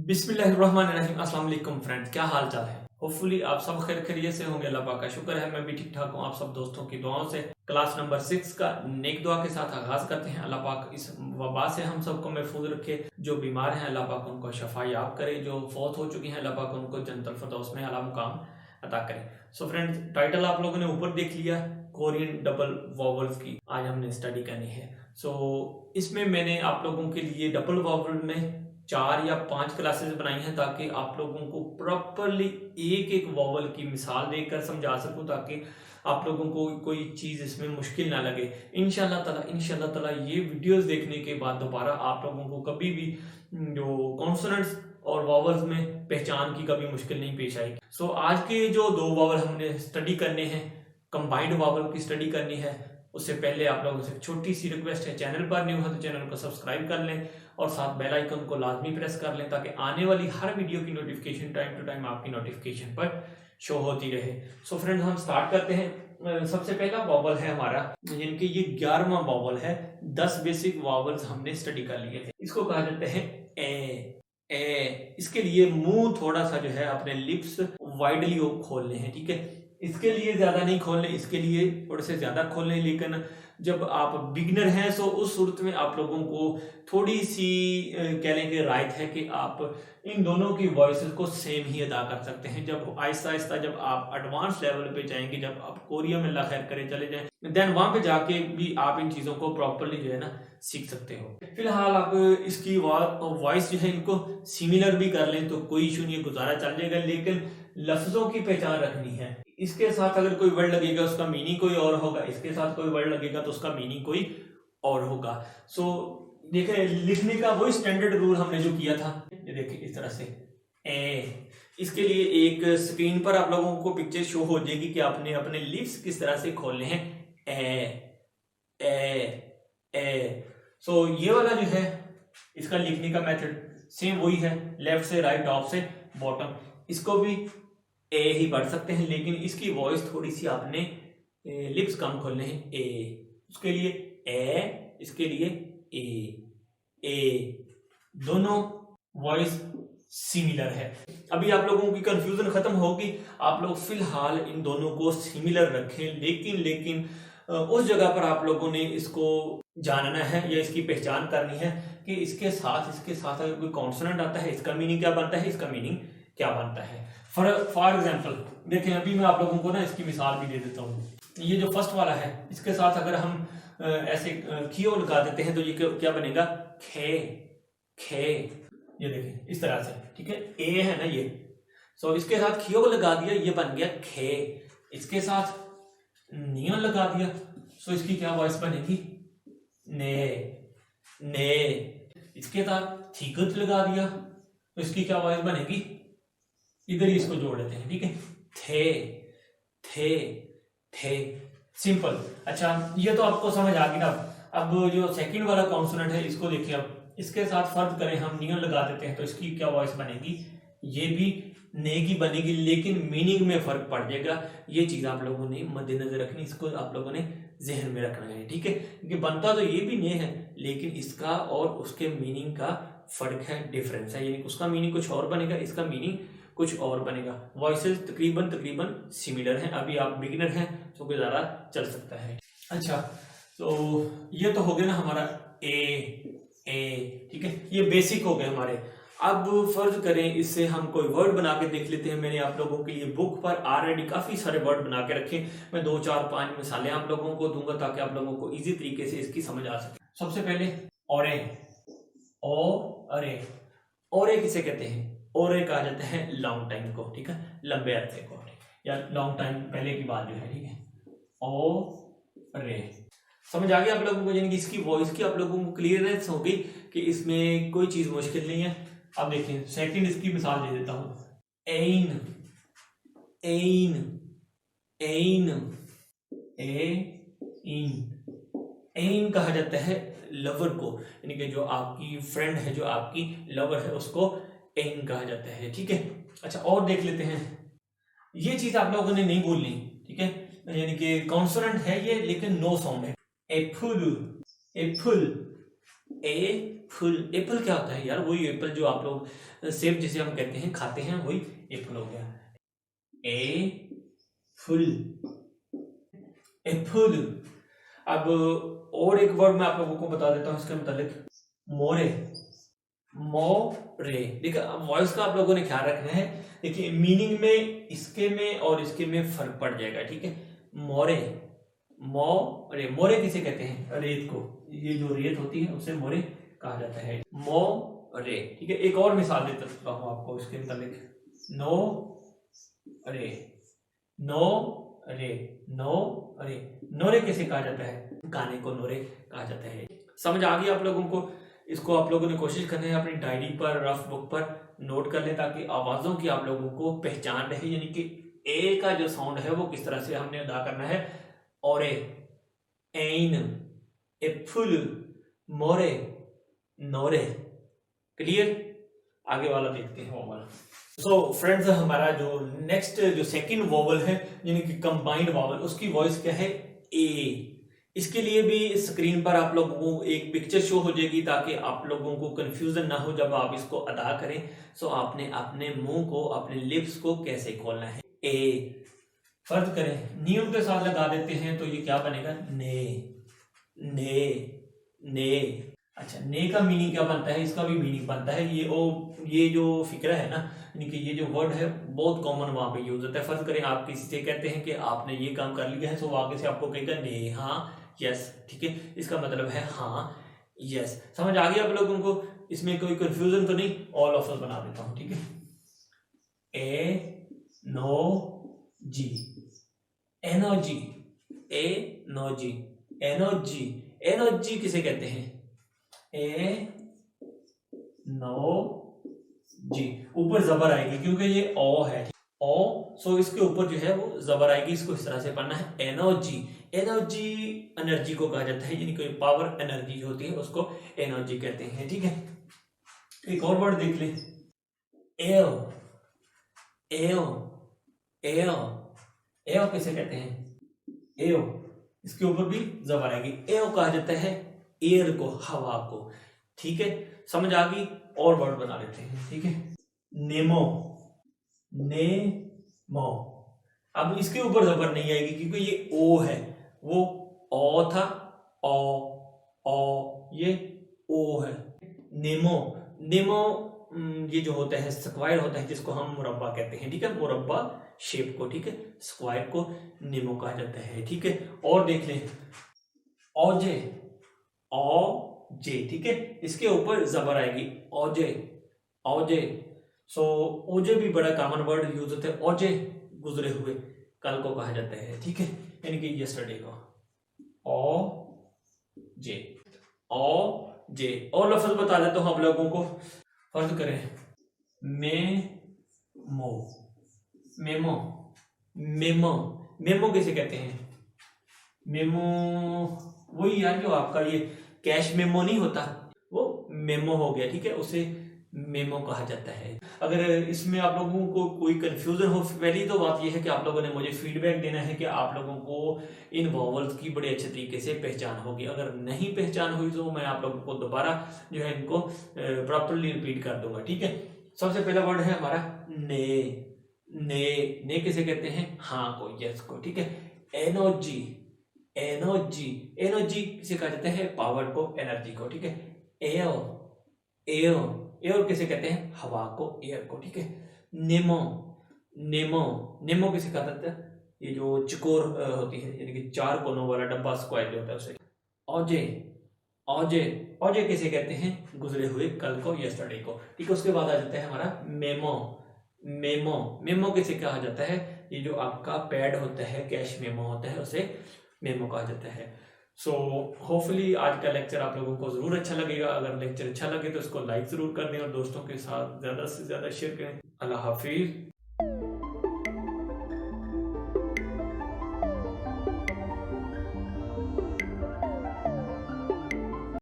बिस्मिल्लाहिर्रहमानिर्रहीम। अस्सलाम वालेकुम फ्रेंड्स, क्या हाल चाल है। होपफुली आप सब खैर खैरियत से होंगे। अल्लाह पाक का शुक्र है, मैं भी ठीक ठाक हूँ। आप सब दोस्तों की दुआओं से क्लास नंबर 6 का नेक दुआ के साथ आगाज करते हैं। अल्लाह पाक इस वबा से हम सबको महफूज रखे। जो बीमार हैं अल्लाह पाक उनको शफा याब करे, जो फौत हो चुकी हैं अल्लाह पाक उनको जन्नतुल फिरदौस में आला मुकाम अता करे। सो फ्रेंड्स, टाइटल आप लोगों ने ऊपर देख लिया, कोरियन डबल वॉवल्स की आज हमने स्टडी करनी है। सो इसमें मैंने आप लोगों के लिए डबल वॉवल में 4 या 5 क्लासेस बनाई हैं ताकि आप लोगों को प्रॉपरली एक एक वॉवल की मिसाल देकर समझा सकूं, ताकि आप लोगों को कोई चीज़ इसमें मुश्किल ना लगे। इंशाल्लाह ताला ये वीडियोस देखने के बाद दोबारा आप लोगों को कभी भी जो कॉन्सोनेंट्स और वॉवल्स में पहचान की कभी मुश्किल नहीं पेश आएगी। सो आज के जो 2 वॉवल हमने स्टडी करने हैं, कंबाइंड वॉवल की स्टडी करनी है। उससे पहले आप लोगों से छोटी सी रिक्वेस्ट है, चैनल पर न्यू है तो चैनल को सब्सक्राइब कर लें और साथ बेल आइकन को लाजमी प्रेस कर लें ताकि आने वाली हर वीडियो की नोटिफिकेशन टाइम टू टाइम आपकी नोटिफिकेशन पर शो होती रहे। सो फ्रेंड्स, हम स्टार्ट करते हैं। सबसे पहला वॉवल है हमारा, यानी कि ये 11वां वॉवल है। 10 बेसिक वॉवल्स हमने स्टडी कर लिए थे। इसको कहा जाता है ए। इसके लिए मुंह थोड़ा सा जो है अपने लिप्स वाइडली खोलने हैं, ठीक है। इसके लिए ज्यादा नहीं खोलने, इसके लिए थोड़े से ज्यादा खोलने, लेकिन जब आप बिगिनर हैं तो उस सूरत में आप लोगों को थोड़ी सी कह लें कि रायत है कि आप इन दोनों की वॉइसेस को सेम ही अदा कर सकते हैं। जब आहिस्ता आहिस्ता जब आप एडवांस लेवल पे जाएंगे, जब आप कोरिया में अल्लाह खैर करे चले जाएं, देन वहां पे जाके भी आप इन चीजों को प्रॉपरली जो है ना सीख सकते हो। फिलहाल आप इसकी वॉइस जो है इनको सिमिलर भी कर लें तो कोई इशू नहीं, गुजारा चल जाएगा, लेकिन लफ्जों की पहचान रखनी है। इसके साथ अगर कोई वर्ड लगेगा उसका मीनिंग कोई और होगा, इसके साथ कोई वर्ड लगेगा तो उसका मीनिंग कोई और होगा। सो देखिए, लिखने का वही स्टैंडर्ड रूल हमने जो किया था, ये देखिए इस तरह से ए। इसके लिए एक स्क्रीन पर आप लोगों को पिक्चर शो हो जाएगी कि आपने अपने लिप्स किस तरह से खोलने हैं। ए। सो ये वाला जो है इसका लिखने का मेथड सेम वही है, लेफ्ट से राइट, टॉप से बॉटम। इसको भी ए ही पढ़ सकते हैं, लेकिन इसकी वॉइस थोड़ी सी आपने लिप्स कम खोलने हैं। ए, उसके लिए ए, इसके लिए ए। दोनों वॉइस सिमिलर है। अभी आप लोगों की कंफ्यूजन खत्म होगी। आप लोग फिलहाल इन दोनों को सिमिलर रखें, लेकिन उस जगह पर आप लोगों ने इसको जानना है या इसकी पहचान करनी है कि इसके साथ अगर कोई कॉन्सोनेंट आता है, इसका मीनिंग क्या बनता है, इसका मीनिंग क्या बनता है। फॉर एग्जाम्पल देखें, अभी मैं आप लोगों को ना इसकी मिसाल भी दे देता हूँ। ये जो फर्स्ट वाला है, इसके साथ अगर हम ऐसे खियो लगा देते हैं तो ये क्या बनेगा, खे। ये देखें इस तरह से, ठीक है। ए है ना ये, सो इसके साथ खियो लगा दिया, ये बन गया खे। इसके साथ नियन लगा दिया, सो इसकी क्या वॉइस बनेगी, ने। इसके साथ थीकत लगा दिया तो इसकी क्या वॉइस बनेगी, इधर ही इसको जोड़ लेते हैं, ठीक है। थे। सिंपल। अच्छा, ये तो आपको समझ आ गई ना। अब जो सेकंड वाला कॉन्सोनेंट है इसको देखिए, अब इसके साथ फर्क करें, हम नियन लगा देते हैं तो इसकी क्या वॉइस बनेगी, ये भी ने की बनेगी, लेकिन मीनिंग में फर्क पड़ जाएगा। ये चीज आप लोगों ने मद्देनजर रखनी, इसको आप लोगों ने जहन में रखना है, ठीक है। क्योंकि बनता तो ये भी ने है, लेकिन इसका और उसके मीनिंग का फर्क है, डिफरेंस है। यानी उसका मीनिंग कुछ और बनेगा, इसका मीनिंग कुछ और बनेगा। वॉइसेस तकरीबन सिमिलर हैं। अभी आप बिगिनर हैं तो गुजारा चल सकता है। अच्छा, तो ये तो हो गया ना हमारा ए, ठीक है। ये बेसिक हो गए हमारे। अब फर्ज करें इससे हम कोई वर्ड बना के देख लेते हैं। मैंने आप लोगों के लिए बुक पर ऑलरेडी काफी सारे वर्ड बना के रखे। मैं 2 4 5 मिसालें आप लोगों को दूंगा ताकि आप लोगों को इजी तरीके से इसकी समझ आ सके। सबसे पहले ओरे किसे कहते हैं, ओरे कहा जाता है लॉन्ग टाइम को, ठीक है, लंबे अरसे को, या लॉन्ग टाइम पहले की बात जो है, ठीक है। ओरे समझ आ गया आप लोगों को, यानी कि इसकी वॉइस की आप लोगों को क्लियरनेस होगी कि इसमें कोई चीज मुश्किल नहीं है। अब देखिए सेकंड इसकी मिसाल दे देता हूं, एन कहा जाता है लवर को, यानी कि जो आपकी फ्रेंड है, जो आपकी लवर है, उसको एन कहा जाता है, ठीक है। अच्छा, और देख लेते हैं। ये चीज आप लोगों ने नहीं बोलनी, ठीक है, यानी कि कॉन्सोनेंट है ये लेकिन नो साउंड है। Apple Apple. एप्पल क्या होता है यार? वही एप्पल जो आप लोग सेब जिसे हम कहते हैं खाते हैं, वही एप्पल हो गया। Apple, Apple. अब और एक वर्ड मैं आप लोगों को बता देता हूँ इसके मुतालिक, मोरे। मोरे, देखिए वॉइस का आप लोगों ने ख्याल रखना है। देखिए मीनिंग में इसके में और इसके में फर्क पड़ जाएगा, ठीक है। मोरे, मोरे। मोरे किसे कहते हैं? रेत को। ये जो रेत होती है उसे मोरे कहा जाता है। मोरे, ठीक है। एक और मिसाल देता हूँ आपको इसके मुतालिक, नो रे। नो रे, नो रे। नोरे किसे कहा जाता है? गाने को नोरे कहा जाता है। समझ आ गई आप लोगों को? इसको आप लोगों ने कोशिश करनी है अपनी डायरी पर, रफ बुक पर नोट कर ले, ताकि आवाजों की आप लोगों को पहचान रहे, यानी कि ए का जो साउंड है वो किस तरह से हमने अदा करना है। ओरे, एन, एप्पल, मोरे, नोरे। क्लियर? आगे वाला देखते हैं वोवल। सो फ्रेंड्स, हमारा जो नेक्स्ट जो सेकंड वोवल है यानी कि कंबाइंड वोवल, उसकी वॉइस क्या है? ए। इसके लिए भी स्क्रीन पर आप लोगों को एक पिक्चर शो हो जाएगी, ताकि आप लोगों को कंफ्यूजन ना हो जब आप इसको अदा करें। सो आपने अपने मुंह को, अपने लिप्स को कैसे खोलना है। ए। फर्ज करें न्यू के साथ लगा देते हैं तो ये क्या बनेगा? ने, ने, ने। अच्छा, ने का मीनिंग क्या बनता है? इसका भी मीनिंग बनता है ये जो फिक्रा है ना, यानी कि ये जो वर्ड है बहुत कॉमन वहां पे यूज होता है। फर्ज करें आप किसी से कहते हैं कि आपने ये काम कर लिया है, तो वो आगे से आपको कहेगा ने, हाँ, यस, ठीक है। इसका मतलब है हाँ, यस। समझ आ गया आप लोगों को? इसमें कोई कंफ्यूजन तो नहीं? ऑल ऑफ बना देता हूं, ठीक है। ए नो जी, एनर्जी, एनर्जी, एनर्जी। एनर्जी किसे कहते हैं? ए नो जी। ऊपर जबर आएगी क्योंकि ये ओ है, ओ। सो इसके ऊपर जो है वो जबर आएगी, इसको इस तरह से पढ़ना है, एनर्जी। एनर्जी एनर्जी को कहा जाता है, यानी कोई पावर एनर्जी होती है उसको एनर्जी कहते हैं, ठीक है। एक और वर्ड देख ले, एयर, एयर, एयर। एयर किसे कहते हैं? एयर, इसके ऊपर भी जबर आएगी, एयर कहा जाता है एयर को, हवा को, ठीक है। समझ आ गई? और वर्ड बना लेते हैं, ठीक है। Nemo, Nemo. अब इसके ऊपर जबर नहीं आएगी क्योंकि ये ओ है, वो ओ था, ओ, ये ओ है। नेमो, नेमो ये जो होता है स्क्वायर होता है, जिसको हम मुरब्बा कहते हैं, ठीक है। मुरब्बा शेप को, ठीक है, स्क्वायर को नेमो कहा जाता है, ठीक है। और देख लें, औजे, औजे, ठीक है। इसके ऊपर जबर आएगी, औजे, औजे। सो ओजे भी बड़ा कॉमन वर्ड यूज होता है। औजे गुजरे हुए, कल को कहा जाता है, ठीक है, यानी कि यस्टरडे को। ओ जे, ओ जे। और लफ्ज बता देता हूं आप लोगों को। फर्ज करें मेमो, मेमो, मेमो। मेमो किसे कहते हैं? मेमो वही यार जो आपका ये कैश मेमो नहीं होता, वो मेमो हो गया, ठीक है, उसे मेमो कहा जाता है। अगर इसमें आप लोगों को कोई कंफ्यूजन हो, पहली तो बात यह है कि आप लोगों ने मुझे फीडबैक देना है कि आप लोगों को इन वॉवल्स की बड़े अच्छे तरीके से पहचान होगी। अगर नहीं पहचान हुई तो मैं आप लोगों को दोबारा जो है इनको प्रॉपरली रिपीट कर दूंगा, ठीक है। सबसे पहला वर्ड है हमारा ने, ने। ने किसे कहते हैं? हाँ को, यस को, ठीक है। एनर्जी, एनर्जी, एनर्जी किसे कहा जाता है? पावर को, एनर्जी को, ठीक है। एयर, एयर, एयर किसे कहते हैं? हवा को, एयर को, ठीक है। नेमो, नेमो, नेमो किसे कहा जाता है? ये जो चकोर होती है, यानी कि चार कोनों वाला डब्बा स्क्वायर जो होता है उसे। औजे, औजे, औजे किसे कहते हैं? गुजरे हुए कल को, यस्टरडे को, ठीक है। उसके बाद आ जाता है हमारा मेमो, मेमो। मेमो किसे कहा जाता है? ये जो आपका पैड होता है, कैश मेमो होता है, उसे मेमो कहा जाता है। सो होपफुली आज का लेक्चर आप लोगों को जरूर अच्छा लगेगा। अगर लेक्चर अच्छा लगे तो इसको लाइक जरूर कर दें और दोस्तों के साथ ज्यादा से ज्यादा शेयर करें। अल्लाह हाफिज।